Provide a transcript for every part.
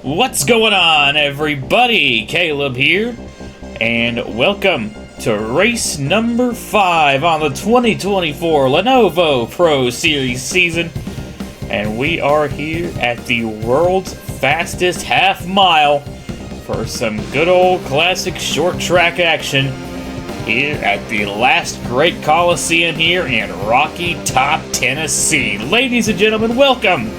What's going on, everybody? Caleb here, and welcome to race number 5 on the 2024 Lenovo Pro Series season. And we are here at the world's fastest half mile for some good old classic short track action here at the Last Great Colesium here in Rocky Top, Tennessee. Ladies and gentlemen, welcome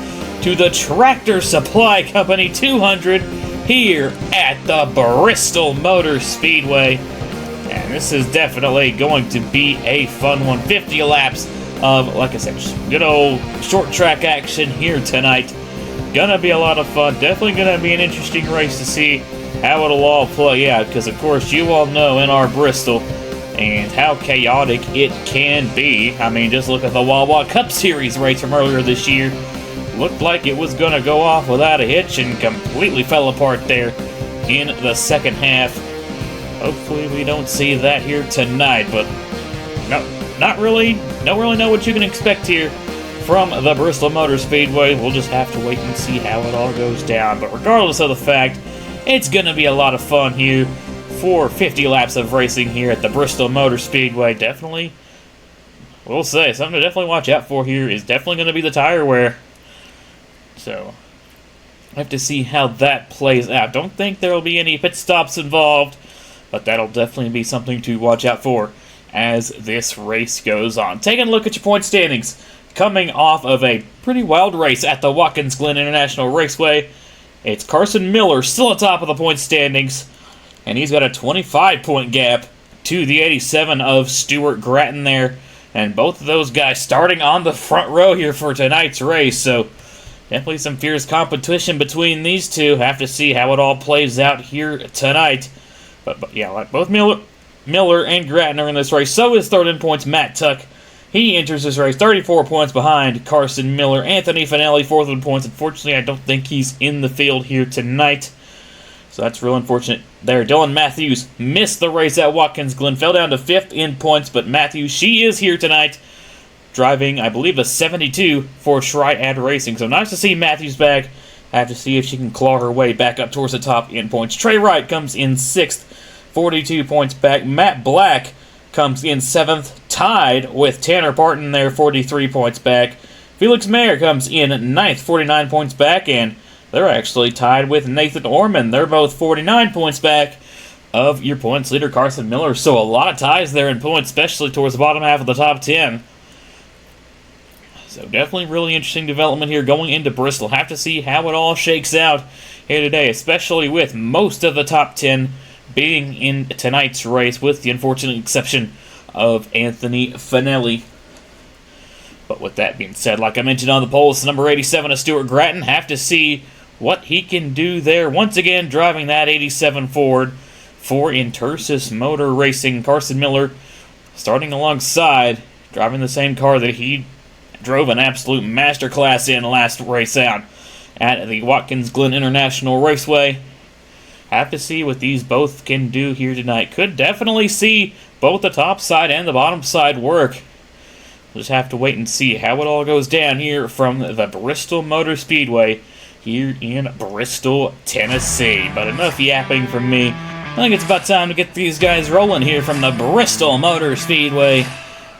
to the Tractor Supply Company 200 here at the Bristol Motor Speedway. And this is definitely going to be a fun one. 50 laps of, like I said, good old short track action here tonight. Gonna be a lot of fun. Definitely gonna be an interesting race to see how it'll all play out, because of course you all know NR Bristol and how chaotic it can be. I mean, just look at the Wawa Cup Series race from earlier this year. Looked like it was going to go off without a hitch and completely fell apart there in the second half. Hopefully we don't see that here tonight, but not really. Don't really know what you can expect here from the Bristol Motor Speedway. We'll just have to wait and see how it all goes down. But regardless of the fact, it's going to be a lot of fun here for 50 laps of racing here at the Bristol Motor Speedway. Definitely, we'll say, something to definitely watch out for here is definitely going to be the tire wear. So, I have to see how that plays out. Don't think there will be any pit stops involved, but that'll definitely be something to watch out for as this race goes on. Taking a look at your point standings. Coming off of a pretty wild race at the Watkins Glen International Raceway, it's Carson Miller still atop of the point standings, and he's got a 25-point gap to the 87 of Stuart Gratton there. And both of those guys starting on the front row here for tonight's race, so definitely some fierce competition between these two. Have to see how it all plays out here tonight. But yeah, like both Miller and Gratton are in this race. So is third in points Matt Tuck. He enters this race 34 points behind Carson Miller. Anthony Finelli, fourth in points. Unfortunately, I don't think he's in the field here tonight, so that's real unfortunate there. Dylan Matthews missed the race at Watkins Glen. Fell down to fifth in points, but Matthews, she is here tonight, driving, I believe, a 72 for Triad Racing. So nice to see Matthews back. I have to see if she can claw her way back up towards the top in points. Trey Wright comes in 6th, 42 points back. Matt Black comes in 7th, tied with Tanner Parton there, 43 points back. Felix Mayer comes in 9th, 49 points back, and they're actually tied with Nathan Orman. They're both 49 points back of your points leader, Carson Miller. So a lot of ties there in points, especially towards the bottom half of the top 10. So definitely really interesting development here going into Bristol. Have to see how it all shakes out here today, especially with most of the top 10 being in tonight's race, with the unfortunate exception of Anthony Finelli. But with that being said, like I mentioned on the polls, number 87 of Stuart Gratton. Have to see what he can do there. Once again, driving that 87 Ford for Intersis Motor Racing. Carson Miller starting alongside, driving the same car that he drove an absolute masterclass in last race out at the Watkins Glen International Raceway. Have to see what these both can do here tonight. Could definitely see both the top side and the bottom side work. We'll just have to wait and see how it all goes down here from the Bristol Motor Speedway here in Bristol, Tennessee. But enough yapping from me. I think it's about time to get these guys rolling here from the Bristol Motor Speedway.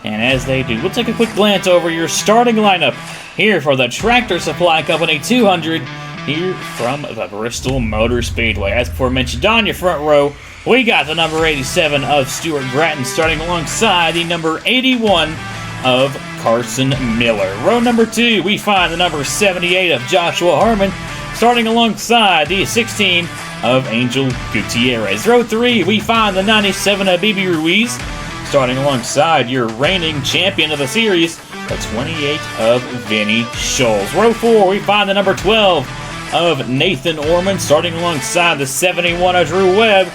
And as they do, we'll take a quick glance over your starting lineup here for the Tractor Supply Company 200 here from the Bristol Motor Speedway. As before mentioned, on your front row, we got the number 87 of Stuart Gratton starting alongside the number 81 of Carson Miller. Row number 2, we find the number 78 of Joshua Harmon starting alongside the 16 of Angel Gutierrez. Row 3, we find the 97 of Bibi Ruiz starting alongside your reigning champion of the series, the 28 of Vinny Scholes. Row 4, we find the number 12 of Nathan Orman starting alongside the 71 of Drew Webb.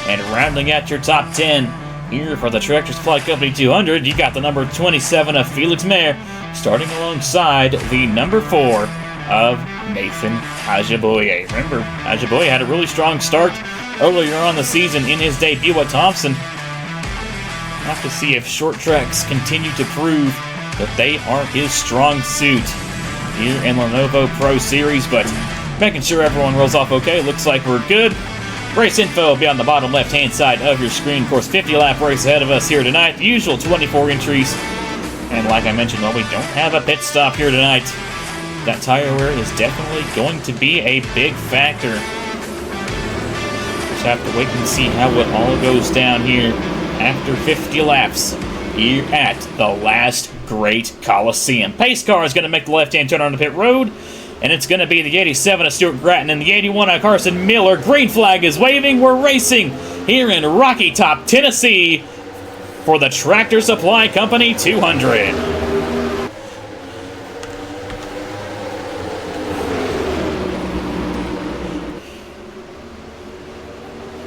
And rounding out your top 10 here for the Tractor Supply Company 200, you got the number 27 of Felix Mayer starting alongside the number 4 of Nathan Ajaboye. Remember, Ajaboye had a really strong start earlier on the season in his debut at Thompson. We'll have to see if short tracks continue to prove that they are his strong suit here in Lenovo Pro Series, but making sure everyone rolls off okay. Looks like we're good. Race info will be on the bottom left-hand side of your screen. Of course, 50-lap race ahead of us here tonight. The usual 24 entries. And like I mentioned, well, we don't have a pit stop here tonight. That tire wear is definitely going to be a big factor. Just have to wait and see how it all goes down here after 50 laps here at the Last Great Colesium. Pace car is going to make the left-hand turn on the pit road. And it's going to be the 87 of Stuart Grattan and the 81 of Carson Miller. Green flag is waving. We're racing here in Rocky Top, Tennessee for the Tractor Supply Company 200.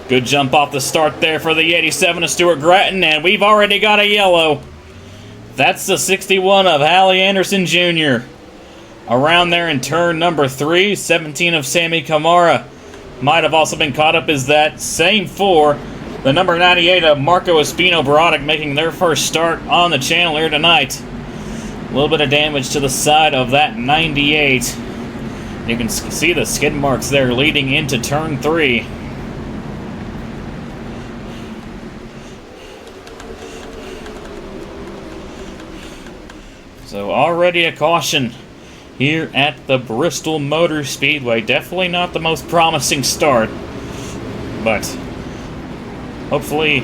Good jump off the start there for the 87 of Stuart Grattan, and we've already got a yellow. That's the 61 of Hallie Anderson Jr. Around there in turn number 3, 17 of Sammy Kamara. Might have also been caught up as that same 4. The number 98 of Marco Espino-Barodic making their first start on the channel here tonight. A little bit of damage to the side of that 98. You can see the skid marks there leading into turn 3. So already a caution here at the Bristol Motor Speedway. Definitely not the most promising start, but hopefully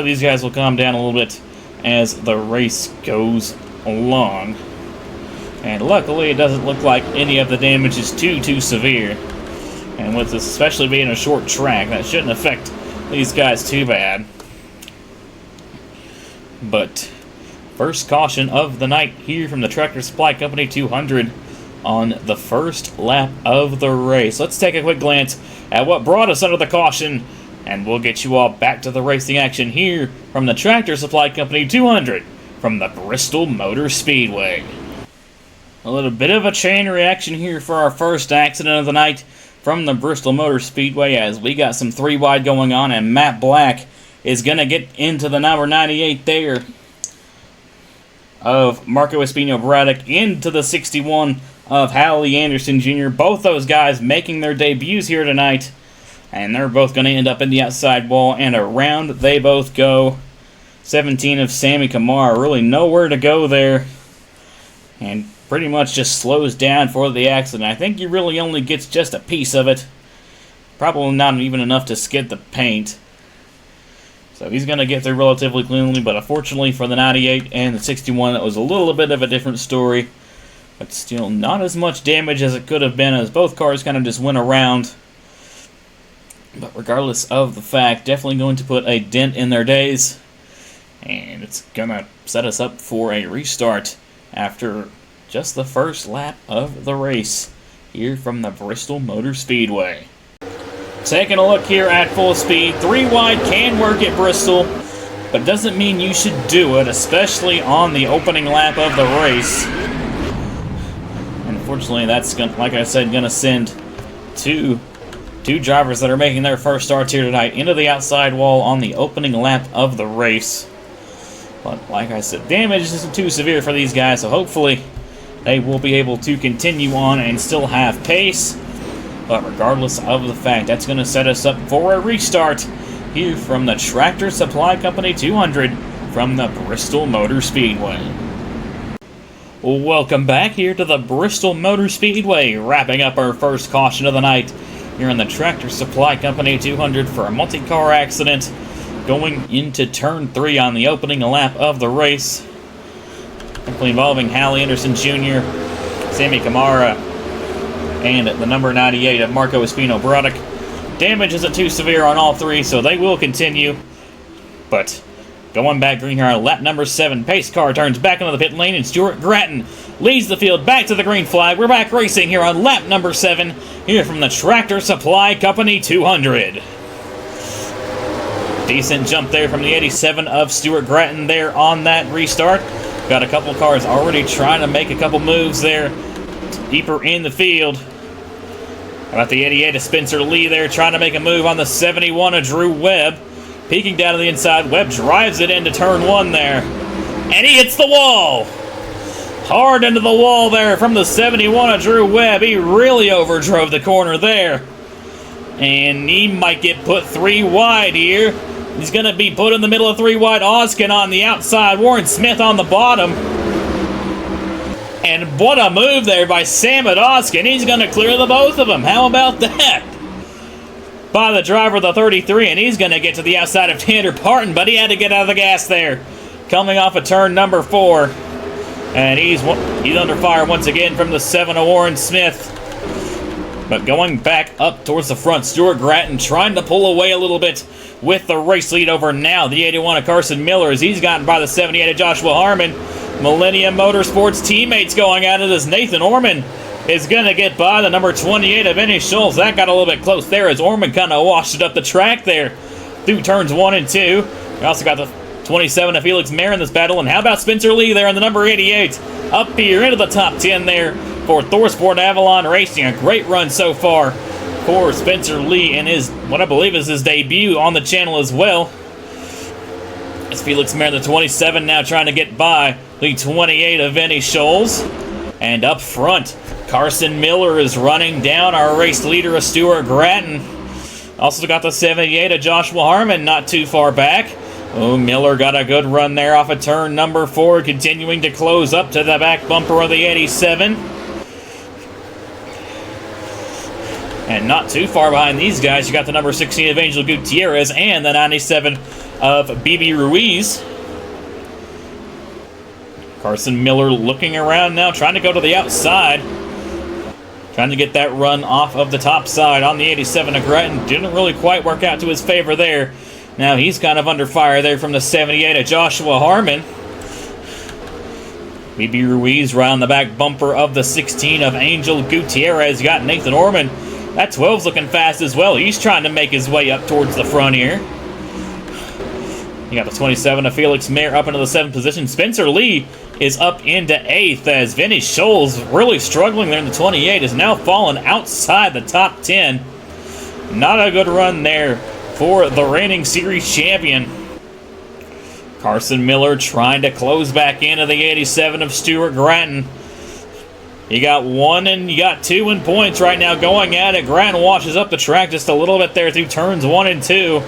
these guys will calm down a little bit as the race goes along. And luckily it doesn't look like any of the damage is too severe. And with this especially being a short track, that shouldn't affect these guys too bad. But first caution of the night here from the Tractor Supply Company 200 on the first lap of the race. Let's take a quick glance at what brought us under the caution, and we'll get you all back to the racing action here from the Tractor Supply Company 200 from the Bristol Motor Speedway. A little bit of a chain reaction here for our first accident of the night from the Bristol Motor Speedway, as we got some 3 wide going on, and Matt Black is going to get into the number 98 there of Marco Espino-Barodic into the 61 of Hallie Anderson Jr. Both those guys making their debuts here tonight, and they're both going to end up in the outside wall, and around they both go. 17 of Sammy Kamara, really nowhere to go there, and pretty much just slows down for the accident. I think he really only gets just a piece of it, probably not even enough to skid the paint. So he's going to get there relatively cleanly, but unfortunately for the 98 and the 61, it was a little bit of a different story. But still not as much damage as it could have been, as both cars kind of just went around. But regardless of the fact, definitely going to put a dent in their days. And it's going to set us up for a restart after just the first lap of the race here from the Bristol Motor Speedway. Taking a look here at full speed, 3 wide can work at Bristol, but doesn't mean you should do it, especially on the opening lap of the race. And unfortunately, that's, like I said, going to send two drivers that are making their first starts here tonight into the outside wall on the opening lap of the race. But like I said, damage isn't too severe for these guys, so hopefully they will be able to continue on and still have pace. But regardless of the fact, that's going to set us up for a restart here from the Tractor Supply Company 200 from the Bristol Motor Speedway. Welcome back here to the Bristol Motor Speedway, wrapping up our first caution of the night here in the Tractor Supply Company 200 for a multi-car accident going into turn 3 on the opening lap of the race. Hopefully involving Hallie Anderson Jr., Sammy Kamara, and the number 98 of Marco Espino-Barodic. Damage isn't too severe on all 3, so they will continue. But going back green here on lap number 7, pace car turns back into the pit lane, and Stuart Grattan leads the field back to the green flag. We're back racing here on lap number 7, here from the Tractor Supply Company 200. Decent jump there from the 87 of Stuart Grattan there on that restart. Got a couple cars already trying to make a couple moves there deeper in the field. About the 88 of Spencer Lee there, trying to make a move on the 71 of Drew Webb. Peeking down to the inside, Webb drives it into turn 1 there. And he hits the wall! hard into the wall there from the 71 of Drew Webb. He really overdrove the corner there. And he might get put 3 wide here. He's going to be put in the middle of 3 wide. Oskin on the outside. Warren Smith on the bottom. And what a move there by Sam at Oskin. He's going to clear the both of them. How about that? By the driver of the 33, and he's going to get to the outside of Tanner Parton, but he had to get out of the gas there. Coming off of turn number 4. And he's under fire once again from the 7 of Warren Smith. But going back up towards the front, Stuart Gratton trying to pull away a little bit with the race lead over now. The 81 of Carson Miller as he's gotten by the 78 of Joshua Harmon. Millennium Motorsports teammates going at it as Nathan Orman is going to get by the number 28 of Vinny Schultz. That got a little bit close there as Orman kind of washed it up the track there through turns 1 and 2. We also got the 27 of Felix Mayer in this battle. And how about Spencer Lee there in the number 88? Up here into the top 10 there for Thorsport Avalon Racing. A great run so far for Spencer Lee in his, what I believe is his debut on the channel as well. It's Felix Mayer, the 27, now trying to get by the 28 of Vinny Scholes. And up front, Carson Miller is running down our race leader of Stuart Gratton. Also got the 78 of Joshua Harmon not too far back. Oh, Miller got a good run there off of turn number 4, continuing to close up to the back bumper of the 87. And not too far behind these guys, you got the number 16 of Angel Gutierrez and the 97 of BB Ruiz. Carson Miller looking around now, trying to go to the outside. Trying to get that run off of the top side on the 87 of Gratton. Didn't really quite work out to his favor there. Now he's kind of under fire there from the 78 of Joshua Harmon. BB Ruiz right on the back bumper of the 16 of Angel Gutierrez. You got Nathan Orman. That 12's looking fast as well. He's trying to make his way up towards the front here. You got the 27 of Felix Mayer up into the 7th position. Spencer Lee is up into 8th as Vinny Scholes, really struggling there in the 28, is now fallen outside the top 10. Not a good run there for the reigning series champion. Carson Miller trying to close back into the 87 of Stuart Gratton. You got 1 and you got 2 in points right now going at it. Gratton washes up the track just a little bit there through turns 1 and 2.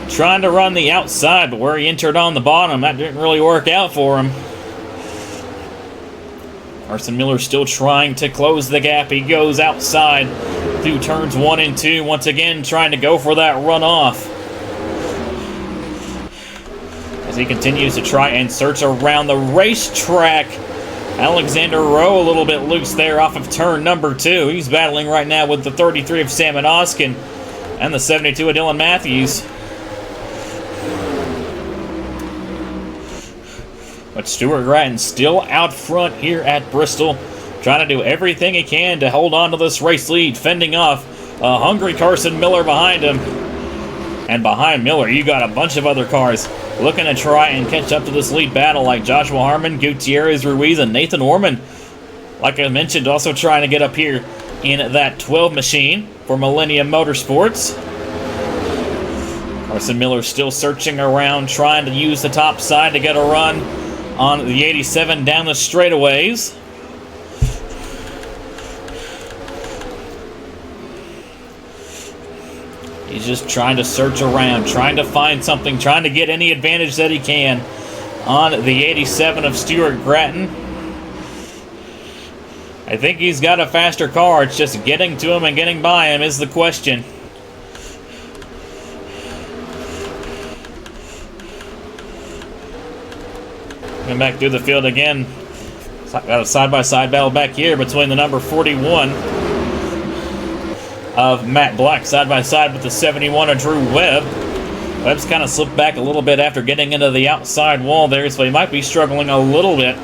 Trying to run the outside, but where he entered on the bottom, that didn't really work out for him. Carson Miller still trying to close the gap. He goes outside through turns 1 and 2. Once again, trying to go for that runoff. As he continues to try and search around the racetrack. Alexander Rowe a little bit loose there off of turn number 2. He's battling right now with the 33 of Sam Oskin and the 72 of Dylan Matthews. But Stuart Gratton still out front here at Bristol, trying to do everything he can to hold on to this race lead, fending off a hungry Carson Miller behind him. And behind Miller, you got a bunch of other cars looking to try and catch up to this lead battle, like Joshua Harmon, Gutierrez, Ruiz, and Nathan Orman. Like I mentioned, also trying to get up here in that 12 machine for Millennium Motorsports. Carson Miller still searching around, trying to use the top side to get a run on the 87 down the straightaways. He's just trying to search around, trying to find something, trying to get any advantage that he can on the 87 of Stuart Gratton. I think he's got a faster car. It's just getting to him and getting by him is the question. Coming back through the field again. Got a side-by-side battle back here between the number 41 of Matt Black side-by-side with the 71 of Drew Webb. Webb's kind of slipped back a little bit after getting into the outside wall there, so he might be struggling a little bit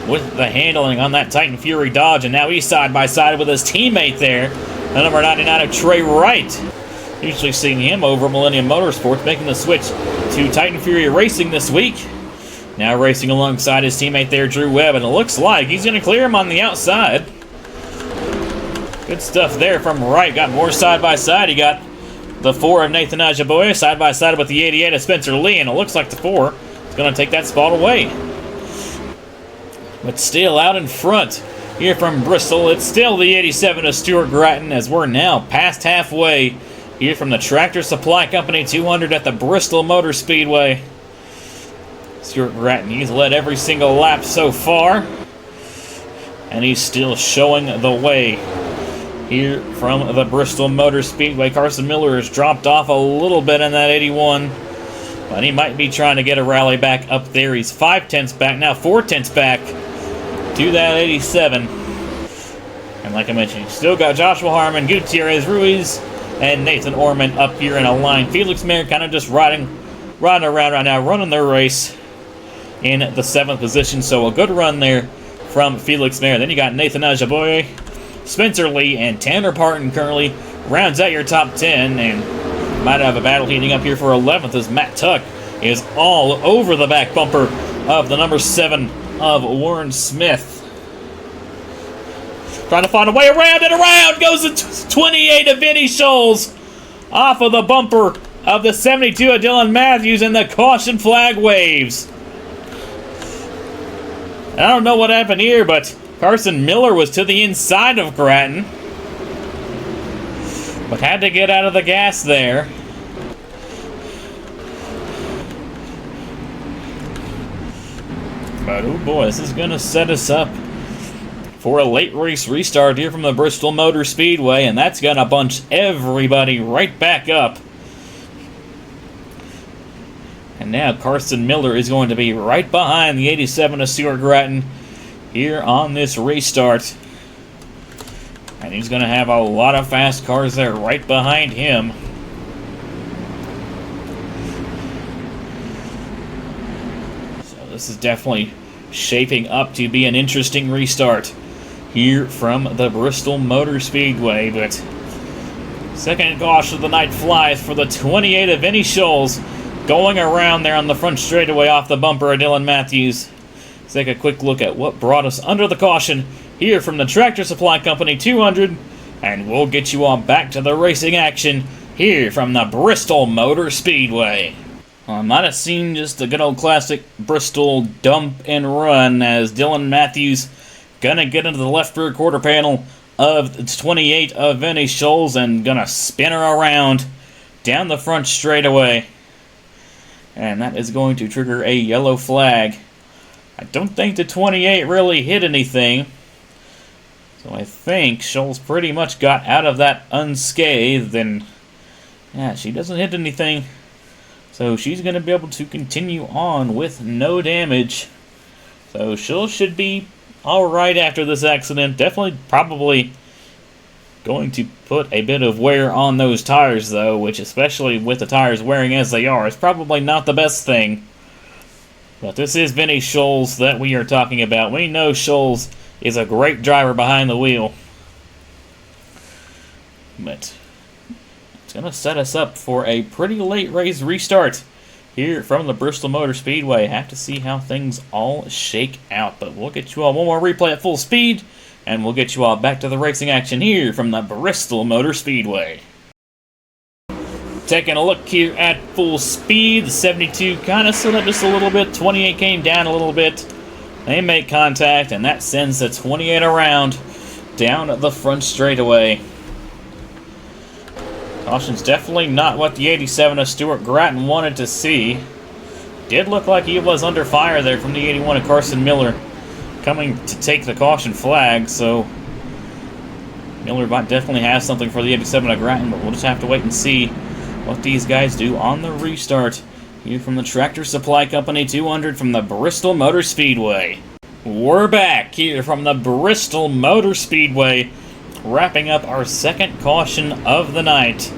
with the handling on that Titan Fury Dodge, and now he's side-by-side with his teammate there, the number 99 of Trey Wright. Usually seeing him over Millennium Motorsports, making the switch to Titan Fury Racing this week. Now racing alongside his teammate there, Drew Webb, and it looks like he's going to clear him on the outside. Good stuff there from Wright. Got more side-by-side. He got the 4 of Nathan Ajaboye side-by-side with the 88 of Spencer Lee, and it looks like the 4 is going to take that spot away. But still out in front here from Bristol. It's still the 87 of Stuart Grattan as we're now past halfway here from the Tractor Supply Company 200 at the Bristol Motor Speedway. Stuart Grattan, he's led every single lap so far, and he's still showing the way here from the Bristol Motor Speedway. Carson Miller has dropped off a little bit in that 81, but he might be trying to get a rally back up there. He's 5/10 back, now 4/10 back to that 87. And like I mentioned, you still got Joshua Harmon, Gutierrez Ruiz, and Nathan Orman up here in a line. Felix Mayer kind of just riding around right now, running their race in the 7th position. So a good run there from Felix Mayer. Then you got Nathan Ajaboye, Spencer Lee, and Tanner Parton currently rounds out your top 10. And might have a battle heating up here for 11th as Matt Tuck is all over the back bumper of the number 7 of Warren Smith. Trying to find a way around, and around goes the 28 of Vinny Scholes off of the bumper of the 72 of Dylan Matthews, and the caution flag waves. I don't know what happened here, but Carson Miller was to the inside of Grattan, but had to get out of the gas there. But oh boy, this is going to set us up for a late race restart here from the Bristol Motor Speedway, and that's going to bunch everybody right back up. And now Carson Miller is going to be right behind the 87 of Stuart Grattan here on this restart. And he's going to have a lot of fast cars there right behind him. So this is definitely shaping up to be an interesting restart here from the Bristol Motor Speedway. But second caution of the night flies for the 28 of Vinny Scholes, going around there on the front straightaway off the bumper of Dylan Matthews. Let's take a quick look at what brought us under the caution here from the Tractor Supply Company 200, and we'll get you all back to the racing action here from the Bristol Motor Speedway. I might have seen just a good old classic Bristol dump and run as Dylan Matthews gonna get into the left rear quarter panel of the 28 of Vinny Scholes and gonna spin her around down the front straightaway. And that is going to trigger a yellow flag. I don't think the 28 really hit anything, so I think Scholes pretty much got out of that unscathed, and yeah, she doesn't hit anything. So she's going to be able to continue on with no damage. So Scholes should be alright after this accident. Definitely probably going to put a bit of wear on those tires, though, which, especially with the tires wearing as they are, is probably not the best thing. But this is Vinny Scholes that we are talking about. We know Scholes is a great driver behind the wheel. But it's going to set us up for a pretty late race restart here from the Bristol Motor Speedway. Have to see how things all shake out. But we'll get you all one more replay at full speed, and we'll get you all back to the racing action here from the Bristol Motor Speedway. Taking a look here at full speed, the 72 kind of slid up just a little bit, 28 came down a little bit. They make contact, and that sends the 28 around down the front straightaway. Caution's definitely not what the 87 of Stuart Grattan wanted to see. Did look like he was under fire there from the 81 of Carson Miller coming to take the caution flag, so Miller might definitely have something for the 87 of Grattan, but we'll just have to wait and see what these guys do on the restart here from the Tractor Supply Company 200 from the Bristol Motor Speedway. We're back here from the Bristol Motor Speedway, wrapping up our second caution of the night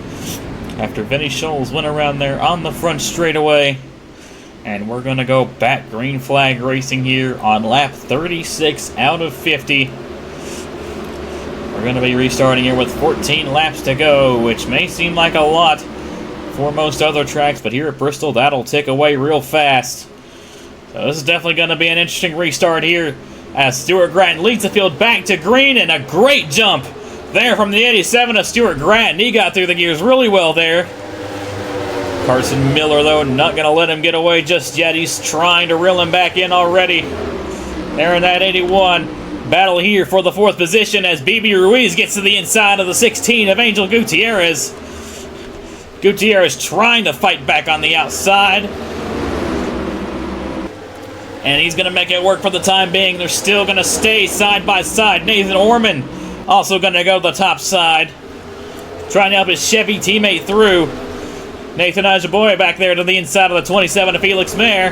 after Vinny Scholes went around there on the front straightaway. And we're going to go back green flag racing here on lap 36 out of 50. We're going to be restarting here with 14 laps to go, which may seem like a lot for most other tracks, but here at Bristol, that'll tick away real fast. So this is definitely going to be an interesting restart here as Stuart Grattan leads the field back to green, and a great jump there from the 87 of Stuart Grattan. He got through the gears really well there. Carson Miller, though, not going to let him get away just yet. He's trying to reel him back in already. They're in that 81. Battle here for the 4th position as BB Ruiz gets to the inside of the 16 of Angel Gutierrez. Gutierrez trying to fight back on the outside. And he's going to make it work for the time being. They're still going to stay side by side. Nathan Orman also going to go to the top side, trying to help his Chevy teammate through. Nathan Ajaboy back there to the inside of the 27 of Felix Mayer.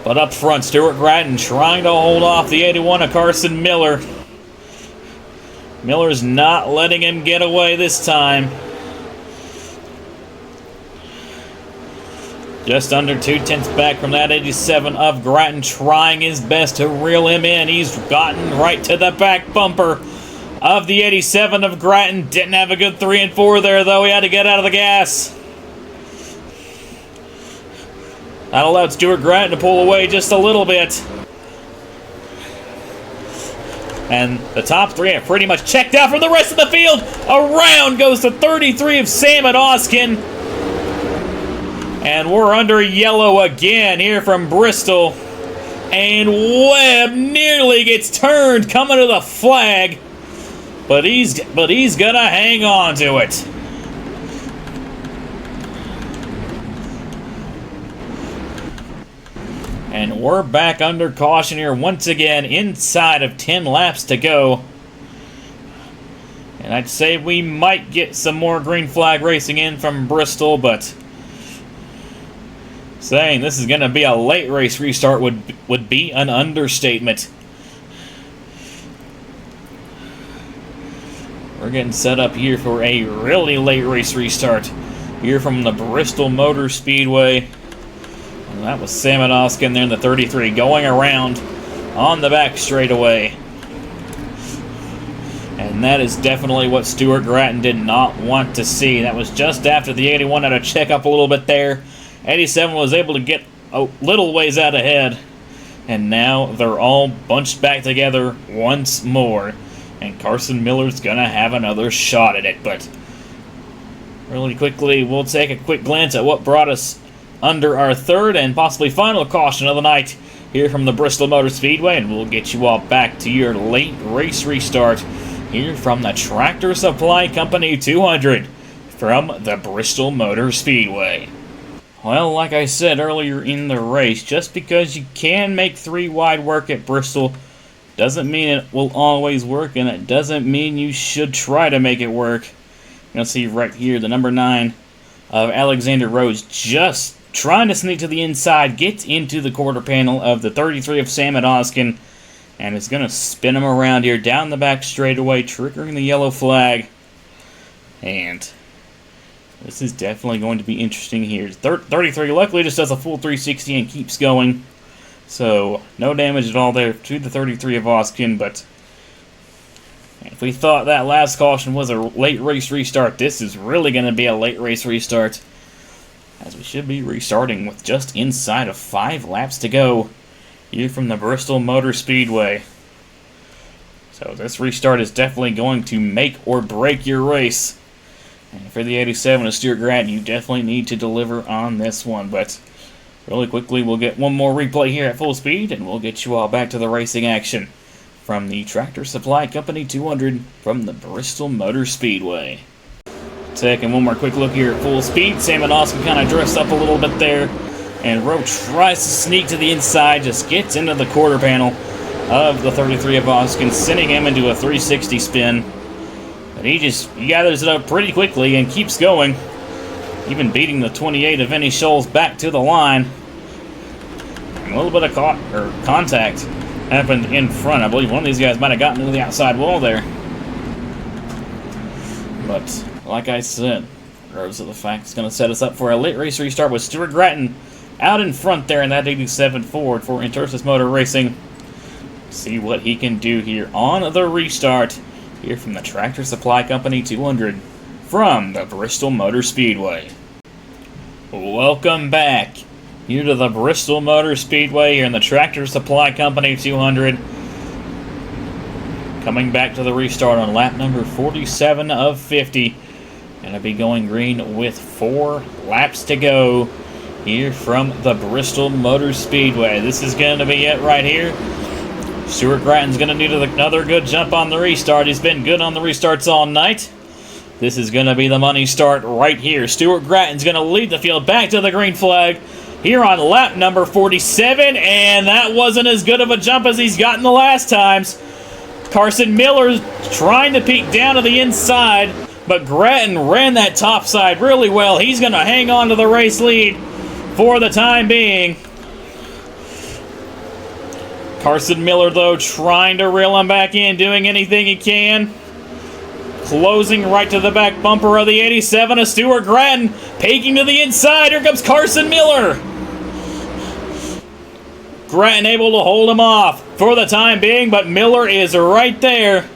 But up front, Stuart Gratton trying to hold off the 81 of Carson Miller. Miller's not letting him get away this time. Just under 2/10 back from that 87 of Gratton, trying his best to reel him in. He's gotten right to the back bumper of the 87 of Gratton. Didn't have a good 3 and 4 there, though. He had to get out of the gas. That allowed Stuart Gratton to pull away just a little bit. And the top 3 have pretty much checked out from the rest of the field. Around goes the 33 of Sam and Oskin. And we're under yellow again here from Bristol. And Webb nearly gets turned coming to the flag. But he's gonna hang on to it. And we're back under caution here once again, inside of 10 laps to go. And I'd say we might get some more green flag racing in from Bristol, but saying this is going to be a late race restart would be an understatement. We're getting set up here for a really late race restart here from the Bristol Motor Speedway. And that was Sam and Oskin there in the 33 going around on the back straightaway. And that is definitely what Stuart Gratton did not want to see. That was just after the 81 had to check up a little bit there. 87 was able to get a little ways out ahead. And now they're all bunched back together once more. And Carson Miller's going to have another shot at it. But really quickly, we'll take a quick glance at what brought us under our 3rd and possibly final caution of the night here from the Bristol Motor Speedway. And we'll get you all back to your late race restart here from the Tractor Supply Company 200 from the Bristol Motor Speedway. Well, like I said earlier in the race, just because you can make 3 wide work at Bristol doesn't mean it will always work, and it doesn't mean you should try to make it work. You'll see right here the number 9 of Alexander Rose just trying to sneak to the inside, gets into the quarter panel of the 33 of Sam and Oskin, and is going to spin him around here down the back straightaway, triggering the yellow flag. And this is definitely going to be interesting here. 33 luckily just does a full 360 and keeps going. So, no damage at all there to the 33 of Oskin, but if we thought that last caution was a late race restart, this is really going to be a late race restart, as we should be restarting with just inside of 5 laps to go here from the Bristol Motor Speedway. So this restart is definitely going to make or break your race. And for the 87 of Stuart Gratton, you definitely need to deliver on this one. But really quickly, we'll get one more replay here at full speed, and we'll get you all back to the racing action from the Tractor Supply Company 200 from the Bristol Motor Speedway. Taking one more quick look here at full speed. Sam and Oskin kind of dressed up a little bit there. And Rowe tries to sneak to the inside, just gets into the quarter panel of the 33 of Oskin, sending him into a 360 spin. But he gathers it up pretty quickly and keeps going, even beating the 28 of Vinny Scholes back to the line. A little bit of contact happened in front. I believe one of these guys might have gotten into the outside wall there. But like I said, Rose of the Fact is going to set us up for a late race restart with Stuart Gratton out in front there in that 87 Ford for Intersis Motor Racing. See what he can do here on the restart here from the Tractor Supply Company 200 from the Bristol Motor Speedway. Welcome back here to the Bristol Motor Speedway here in the Tractor Supply Company 200. Coming back to the restart on lap number 47 of 50. Going to be going green with 4 laps to go here from the Bristol Motor Speedway. This is going to be it right here. Stuart Gratton's going to need another good jump on the restart. He's been good on the restarts all night. This is going to be the money start right here. Stuart Gratton's going to lead the field back to the green flag here on lap number 47, and that wasn't as good of a jump as he's gotten the last times. Carson Miller's trying to peek down to the inside, but Gratton ran that top side really well. He's going to hang on to the race lead for the time being. Carson Miller, though, trying to reel him back in, doing anything he can. Closing right to the back bumper of the 87 of Stuart Gratton, peeking to the inside. Here comes Carson Miller. Gratton able to hold him off for the time being, but Miller is right there,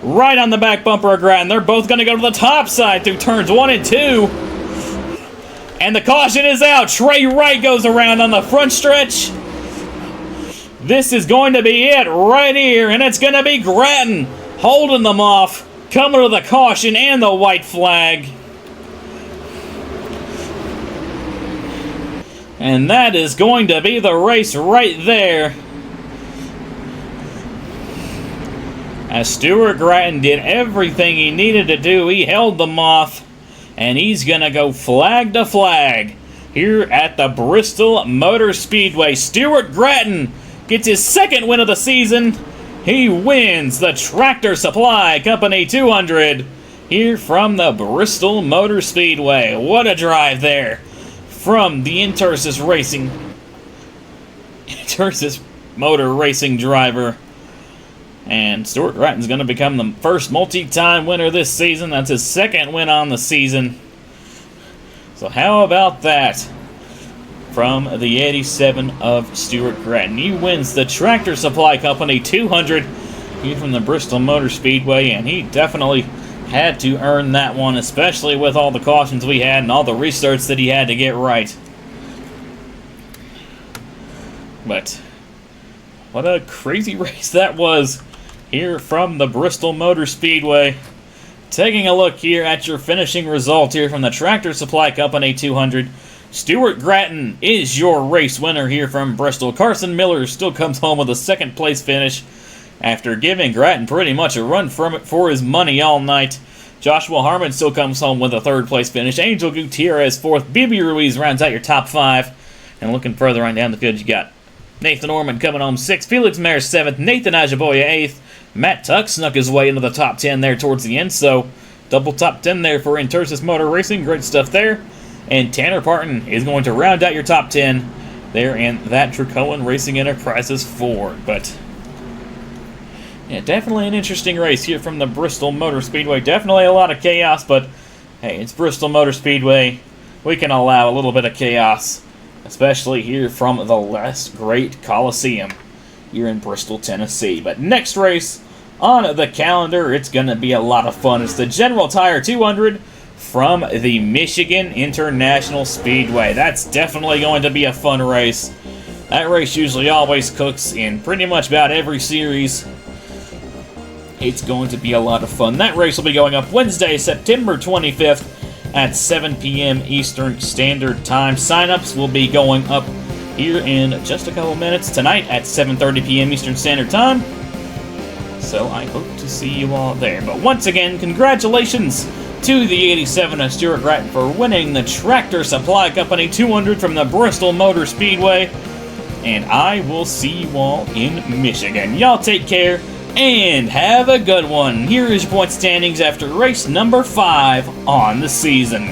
right on the back bumper of Gratton. They're both going to go to the top side through turns 1 and 2. And the caution is out. Trey Wright goes around on the front stretch. This is going to be it right here, and it's going to be Gratton holding them off, coming to the caution and the white flag. And that is going to be the race right there. As Stuart Gratton did everything he needed to do, he held them off, and he's going to go flag to flag here at the Bristol Motor Speedway. Stuart Gratton gets his second win of the season. He wins the Tractor Supply Company 200 here from the Bristol Motor Speedway. What a drive there from the Intersis Motor Racing driver. And Stuart Gratton's going to become the first multi-time winner this season. That's his second win on the season. So how about that from the 87 of Stuart Gratton? He wins the Tractor Supply Company 200 here from the Bristol Motor Speedway, and he definitely had to earn that one, especially with all the cautions we had and all the restarts that he had to get right. But what a crazy race that was here from the Bristol Motor Speedway. Taking a look here at your finishing result here from the Tractor Supply Company 200. Stuart Gratton is your race winner here from Bristol. Carson Miller still comes home with a second place finish after giving Gratton pretty much a run for his money all night. Joshua Harmon still comes home with a third place finish. Angel Gutierrez fourth. Bibi Ruiz rounds out your top 5. And looking further on down the field, you got Nathan Orman coming home 6th. Felix Mayer 7th. Nathan Ajaboya 8th. Matt Tuck snuck his way into the top 10 there towards the end. So double top 10 there for Intersis Motor Racing. Great stuff there. And Tanner Parton is going to round out your top 10 there in that Dracoan Racing Enterprises Ford. But yeah, definitely an interesting race here from the Bristol Motor Speedway. Definitely a lot of chaos, but hey, it's Bristol Motor Speedway. We can allow a little bit of chaos, especially here from the Last Great Colesium here in Bristol, Tennessee. But next race on the calendar, it's going to be a lot of fun. It's the General Tire 200 from the Michigan International Speedway. That's definitely going to be a fun race. That race usually always cooks in pretty much about every series. It's going to be a lot of fun. That race will be going up Wednesday, September 25th at 7 p.m. Eastern Standard Time. Sign-ups will be going up here in just a couple minutes tonight at 7:30 p.m. Eastern Standard Time. So I hope to see you all there. But once again, congratulations to the 87 of Stuart Gratton for winning the Tractor Supply Company 200 from the Bristol Motor Speedway. And I will see you all in Michigan. Y'all take care and have a good one. Here is your point standings after race number 5 on the season.